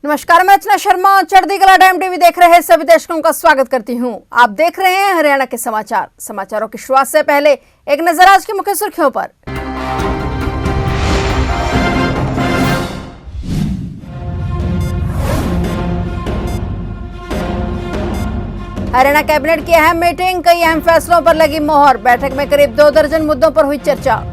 नमस्कार, मैं अर्चना शर्मा चढ़ती कला टाइम टीवी देख रहे सभी दर्शकों का स्वागत करती हूं। आप देख रहे हैं हरियाणा के समाचार। समाचारों की शुरुआत से पहले एक नजर आज की मुख्य सुर्खियों पर। हरियाणा कैबिनेट की अहम मीटिंग, कई अहम फैसलों पर लगी मोहर। बैठक में करीब 2 दर्जन मुद्दों पर हुई चर्चा।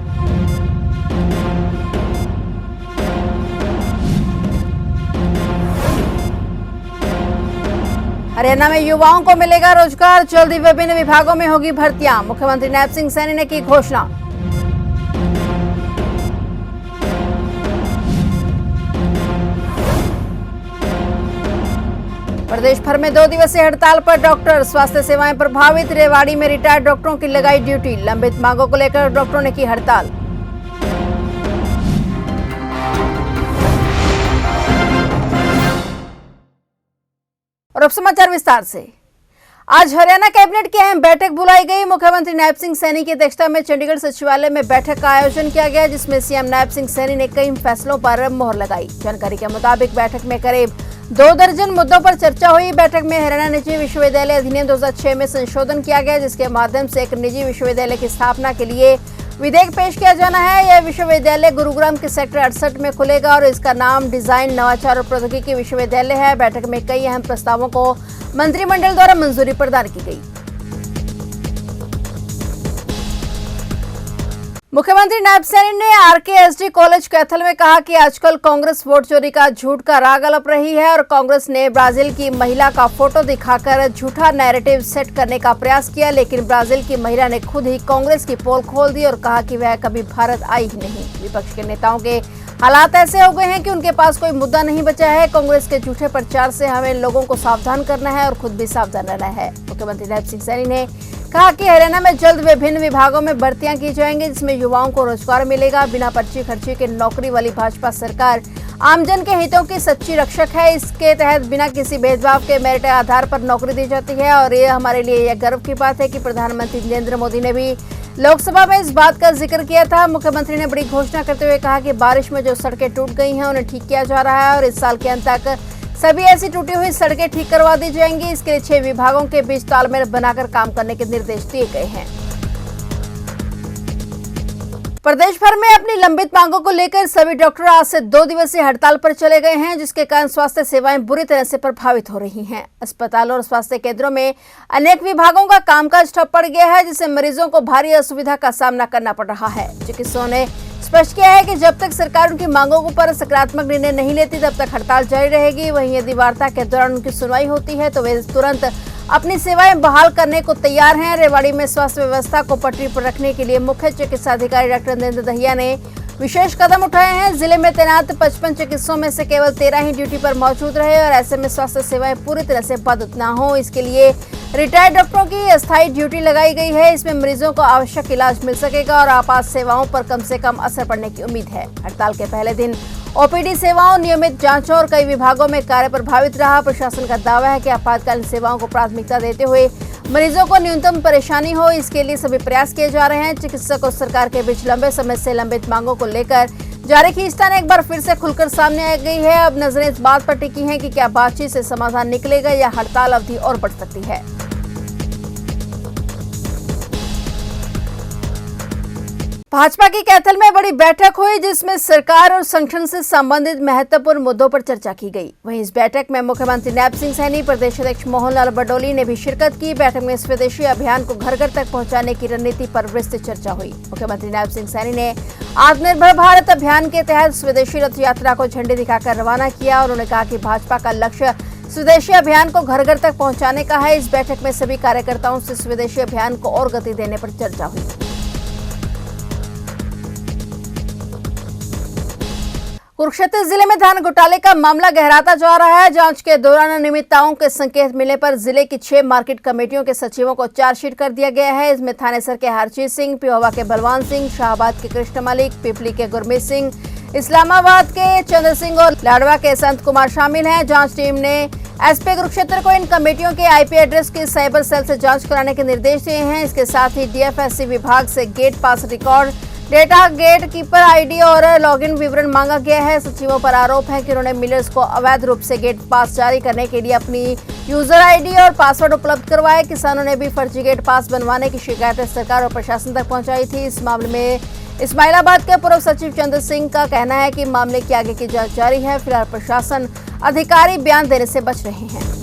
हरियाणा में युवाओं को मिलेगा रोजगार, जल्दी विभिन्न विभागों में होगी भर्तियां। मुख्यमंत्री नैब सिंह सैनी ने की घोषणा। प्रदेश भर में 2 दिवसीय हड़ताल पर डॉक्टर, स्वास्थ्य सेवाएं प्रभावित। रेवाड़ी में रिटायर्ड डॉक्टरों की लगाई ड्यूटी। लंबित मांगों को लेकर डॉक्टरों ने की हड़ताल। और अब समाचार विस्तार से। आज हरियाणा कैबिनेट की अहम बैठक बुलाई गई। मुख्यमंत्री नैब सिंह सैनी की अध्यक्षता में चंडीगढ़ सचिवालय में बैठक का आयोजन किया गया, जिसमें सीएम नैब सिंह सैनी ने कई फैसलों पर मोहर लगाई। जानकारी के मुताबिक बैठक में करीब 2 दर्जन मुद्दों पर चर्चा हुई। बैठक में हरियाणा निजी विश्वविद्यालय अधिनियम 2006 में संशोधन किया गया, जिसके माध्यम से एक निजी विश्वविद्यालय की स्थापना के लिए विधेयक पेश किया जाना है। यह विश्वविद्यालय गुरुग्राम के सेक्टर 68 में खुलेगा और इसका नाम डिजाइन, नवाचार और प्रौद्योगिकी विश्वविद्यालय है। बैठक में कई अहम प्रस्तावों को मंत्रिमंडल द्वारा मंजूरी प्रदान की गई। मुख्यमंत्री नैब सैनी ने आरकेएसडी कॉलेज कैथल में कहा कि आजकल कांग्रेस वोट चोरी का झूठ का राग अलप रही है और कांग्रेस ने ब्राजील की महिला का फोटो दिखाकर झूठा नैरेटिव सेट करने का प्रयास किया, लेकिन ब्राजील की महिला ने खुद ही कांग्रेस की पोल खोल दी और कहा कि वह कभी भारत आई ही नहीं। विपक्ष के नेताओं के हालात ऐसे हो गए हैं कि उनके पास कोई मुद्दा नहीं बचा है। कांग्रेस के झूठे प्रचार से हमें लोगों को सावधान करना है और खुद भी सावधान रहना है। मुख्यमंत्री नैब सिंह सैनी ने कहा कि हरियाणा में जल्द विभिन्न विभागों में भर्तियां की जाएंगी, जिसमें युवाओं को रोजगार मिलेगा। बिना पर्ची खर्ची के नौकरी वाली भाजपा सरकार आमजन के हितों की सच्ची रक्षक है। इसके तहत बिना किसी भेदभाव के मेरिट आधार पर नौकरी दी जाती है और ये हमारे लिए यह गर्व की बात है कि प्रधानमंत्री नरेंद्र मोदी ने भी लोकसभा में इस बात का जिक्र किया था। मुख्यमंत्री ने बड़ी घोषणा करते हुए कहा कि बारिश में जो सड़कें टूट गई हैं उन्हें ठीक किया जा रहा है और इस साल के अंत तक सभी ऐसी टूटी हुई सड़कें ठीक करवा दी जाएंगी। इसके लिए 6 विभागों के बीच तालमेल बनाकर काम करने के निर्देश दिए गए हैं। प्रदेश भर में अपनी लंबित मांगों को लेकर सभी डॉक्टर आज से 2 दिवसीय हड़ताल पर चले गए हैं, जिसके कारण स्वास्थ्य सेवाएं बुरी तरह से प्रभावित हो रही हैं। अस्पतालों और स्वास्थ्य केंद्रों में अनेक विभागों का कामकाज ठप पड़ गया है, जिससे मरीजों को भारी असुविधा का सामना करना पड़ रहा है। चिकित्सकों ने स्पष्ट किया है कि जब तक सरकार उनकी मांगों पर सकारात्मक निर्णय नहीं लेती तब तक हड़ताल जारी रहेगी। वहीं यदि वार्ता के दौरान उनकी सुनवाई होती है तो वे तुरंत अपनी सेवाएं बहाल करने को तैयार हैं। रेवाड़ी में स्वास्थ्य व्यवस्था को पटरी पर रखने के लिए मुख्य चिकित्सा अधिकारी डॉक्टर नरेंद्र दहिया ने विशेष कदम उठाए हैं। जिले में तैनात 55 चिकित्सकों में से केवल 13 ही ड्यूटी पर मौजूद रहे और ऐसे में स्वास्थ्य सेवाएं पूरी तरह से बंद न हो, इसके लिए रिटायर्ड डॉक्टरों की अस्थायी ड्यूटी लगाई गई है। इसमें मरीजों को आवश्यक इलाज मिल सकेगा और आपात सेवाओं पर कम से कम असर पड़ने की उम्मीद है। हड़ताल के पहले दिन ओपीडी सेवाओं, नियमित जांचों और कई विभागों में कार्य प्रभावित रहा। प्रशासन का दावा है कि आपातकालीन सेवाओं को प्राथमिकता देते हुए मरीजों को न्यूनतम परेशानी हो, इसके लिए सभी प्रयास किए जा रहे हैं। चिकित्सक और सरकार के बीच लंबे समय से लंबित मांगों को लेकर जारी खींचतान एक बार फिर से खुलकर सामने आ गई है। अब नजरें इस बात पर टिकी हैं कि क्या बातचीत से समाधान निकलेगा या हड़ताल अवधि और बढ़ सकती है। भाजपा की कैथल में बड़ी बैठक हुई, जिसमें सरकार और संगठन से संबंधित महत्वपूर्ण मुद्दों पर चर्चा की गई। वहीं इस बैठक में मुख्यमंत्री नैब सिंह सैनी, प्रदेश अध्यक्ष मोहनलाल बडोली ने भी शिरकत की। बैठक में स्वदेशी अभियान को घर घर तक पहुंचाने की रणनीति पर विस्तृत चर्चा हुई। मुख्यमंत्री नैब सिंह सैनी ने आत्मनिर्भर भारत अभियान के तहत स्वदेशी रथ यात्रा को झंडी दिखाकर रवाना किया और उन्होंने कहा कि भाजपा का लक्ष्य स्वदेशी अभियान को घर घर तक पहुंचाने का है। इस बैठक में सभी कार्यकर्ताओं से स्वदेशी अभियान को और गति देने पर चर्चा हुई। कुरुक्षेत्र जिले में धान घोटाले का मामला गहराता जा रहा है। जांच के दौरान अनियमितताओं के संकेत मिलने पर जिले की 6 मार्केट कमेटियों के सचिवों को चार्जशीट कर दिया गया है। इसमें थानेसर के हरजीत सिंह, पिहोवा के बलवान सिंह, शाहबाद के कृष्ण मलिक, पिपली के गुरमीत सिंह, इस्लामाबाद के चंद्र सिंह और लाडवा के संत कुमार शामिल हैं। जांच टीम ने एसपी कुरुक्षेत्र को इन कमेटियों के आईपी एड्रेस की साइबर सेल से जांच कराने के निर्देश दिए हैं। इसके साथ ही डीएफएससी विभाग से gate pass record data gate keeper ID और लॉगिन विवरण मांगा गया है। सचिवों पर आरोप है कि उन्होंने मिलर्स को अवैध रूप से गेट पास जारी करने के लिए अपनी यूजर आईडी और पासवर्ड उपलब्ध करवाए। किसानों ने भी फर्जी गेट पास बनवाने की शिकायतें सरकार और प्रशासन तक पहुंचाई थी। इस मामले में इस्माइलाबाद के पूर्व सचिव चंद्र सिंह का कहना है कि मामले की आगे की जांच जारी है। फिलहाल प्रशासन अधिकारी बयान देने से बच रहे हैं।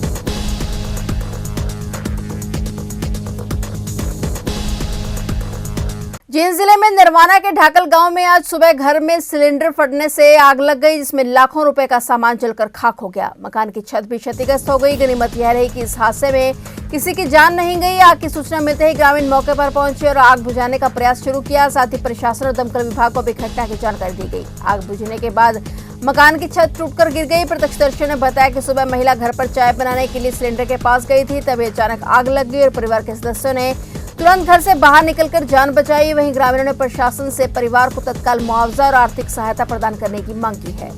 जींद जिले में नरवाना के ढाकल गांव में आज सुबह घर में सिलेंडर फटने से आग लग गई, जिसमें लाखों रुपए का सामान जलकर खाक हो गया। मकान की छत भी क्षतिग्रस्त हो गई। गनीमत यह रही कि इस हादसे में किसी की जान नहीं गई। आग की सूचना मिलते ही ग्रामीण मौके पर पहुंचे और आग बुझाने का प्रयास शुरू किया। साथ ही प्रशासन और दमकल विभाग को भी घटना की जानकारी दी गई। आग बुझने के बाद मकान की छत टूटकर गिर गई। प्रत्यक्षदर्शियों ने बताया कि सुबह महिला घर पर चाय बनाने के लिए सिलेंडर के पास गई थी, तभी अचानक आग लग गई और परिवार के सदस्यों ने तुरंत घर से बाहर निकलकर जान बचाई। वहीं ग्रामीणों ने प्रशासन से परिवार को तत्काल मुआवजा और आर्थिक सहायता प्रदान करने की मांग की है।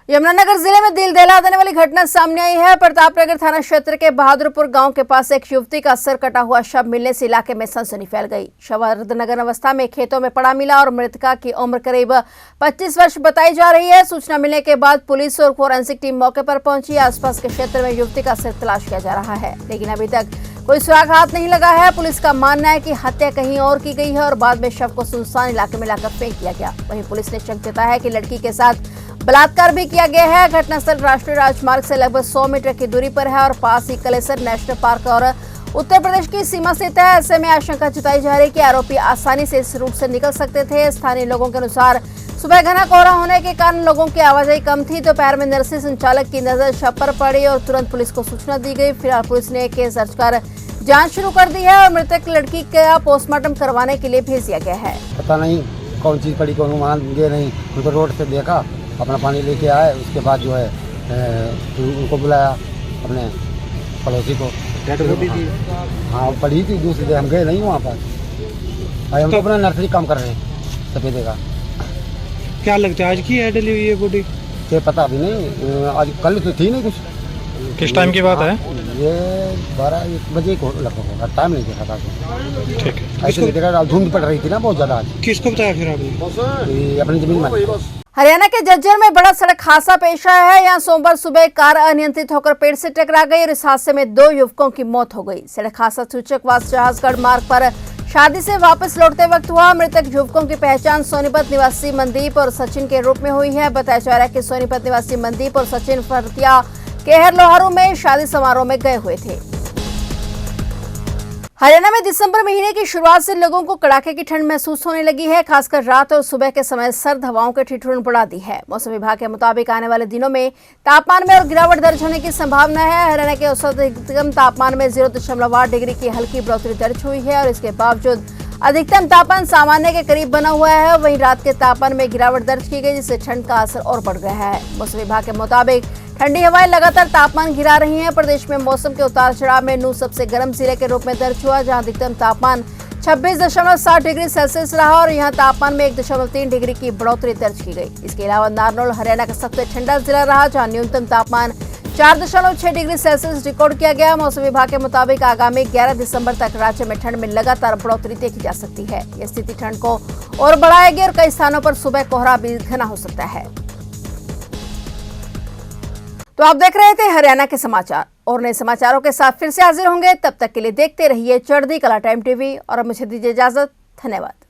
यमुनानगर जिले में दिल दहला देने वाली घटना सामने आई है। प्रतापनगर थाना क्षेत्र के बहादुरपुर गांव के पास एक युवती का सर कटा हुआ शव मिलने से इलाके में सनसनी फैल गई। शव अर्धनग्न अवस्था में खेतों में पड़ा मिला और मृतका की उम्र करीब 25 वर्ष बताई जा रही है। सूचना मिलने के बाद पुलिस और फोरेंसिक टीम मौके पर पहुंची। आसपास के क्षेत्र में युवती का सिर तलाश किया जा रहा है, लेकिन अभी तक कोई सुराग हाथ नहीं लगा है। पुलिस का मानना है कि हत्या कहीं और की गई है और बाद में शव को सुनसान इलाके में लाकर फेंक दिया गया। वहीं पुलिस ने शक जताया है कि लड़की के साथ बलात्कार भी किया गया है। घटनास्थल राष्ट्रीय राजमार्ग से लगभग 100 मीटर की दूरी पर है और पास ही कलेसर नेशनल पार्क और उत्तर प्रदेश की सीमा स्थित है। ऐसे में आशंका जताई जा रही है कि आरोपी आसानी से इस रूट से निकल सकते थे। स्थानीय लोगों के अनुसार सुबह घना कोहरा होने के कारण लोगों की आवाजाही कम थी। दोपहर में नरसी संचालक की नजर शव पर पड़ी और तुरंत पुलिस को सूचना दी गई। फिलहाल पुलिस ने केस दर्ज कर जांच शुरू कर दी है और मृतक लड़की का पोस्टमार्टम करवाने के लिए भेज दिया गया है। पता नहीं कौन चीज़ पड़ी, कौन वहाँ गए नहीं, उनको रोड से देखा, अपना पानी लेके आए। उसके बाद जो है उनको बुलाया अपने पड़ोसी को। हाँ पड़ी थी दूसरी, हम गए नहीं वहाँ पर। हम तो अपना नर्सरी काम कर रहे हैं सफेदे का। क्या लगता है आज की है डली हुई है बॉडी? ये पता अभी नहीं, आज कल तो थी नहीं कुछ। किस टाइम की बात है? ये 12-1 बजे को लगभग होगा, टाइम नहीं देखा था। ठीक है, ऐसे नहीं देखा, धुंध पड़ रही थी ना बहुत ज़्यादा आज। किसको बताया फिर आपने? अपनी जमीन में। हरियाणा के झज्जर में बड़ा सड़क हादसा पेश आया है। यहाँ सोमवार सुबह कार अनियंत्रित होकर पेड़ से टकरा गई और इस हादसे में 2 युवकों की मौत हो गई। सड़क हादसा सूचकवास जहाजगढ़ मार्ग पर शादी से वापस लौटते वक्त हुआ। मृतक युवकों की पहचान सोनीपत निवासी मनदीप और सचिन के रूप में हुई है। बताया जा रहा है कि सोनीपत निवासी मनदीप और सचिन फरतिया केहर लोहारू में शादी समारोह में गए हुए थे। हरियाणा में दिसंबर महीने की शुरुआत से लोगों को कड़ाके की ठंड महसूस होने लगी है। खासकर रात और सुबह के समय सर्द हवाओं के ठिठुरन बढ़ा दी है। मौसम विभाग के मुताबिक आने वाले दिनों में तापमान में और गिरावट दर्ज होने की संभावना है। हरियाणा के औसत अधिकतम तापमान में 0.8 डिग्री की हल्की बढ़ोतरी दर्ज हुई है और इसके बावजूद अधिकतम तापमान सामान्य के करीब बना हुआ है। वहीं रात के तापमान में गिरावट दर्ज की गई, जिससे ठंड का असर और बढ़ गया है। मौसम विभाग के मुताबिक ठंडी हवाएं लगातार तापमान गिरा रही हैं। प्रदेश में मौसम के उतार चढ़ाव में नूंह सबसे गर्म जिले के रूप में दर्ज हुआ, जहां अधिकतम तापमान 26.7 डिग्री सेल्सियस रहा और यहां तापमान में 1.3 डिग्री की बढ़ोतरी दर्ज की गई। इसके अलावा नारनौल हरियाणा का सबसे ठंडा जिला रहा, जहां न्यूनतम तापमान 4.6 डिग्री सेल्सियस रिकॉर्ड किया गया। मौसम विभाग के मुताबिक आगामी 11 दिसंबर तक राज्य में ठंड में लगातार बढ़ोतरी देखी जा सकती है। यह स्थिति ठंड को और बढ़ाएगी और कई स्थानों पर सुबह कोहरा भी घना हो सकता है। तो आप देख रहे थे हरियाणा के समाचार और नए समाचारों के साथ फिर से हाजिर होंगे। तब तक के लिए देखते रहिए चढ़ती कला टाइम टीवी और मुझे दीजिए इजाजत। धन्यवाद।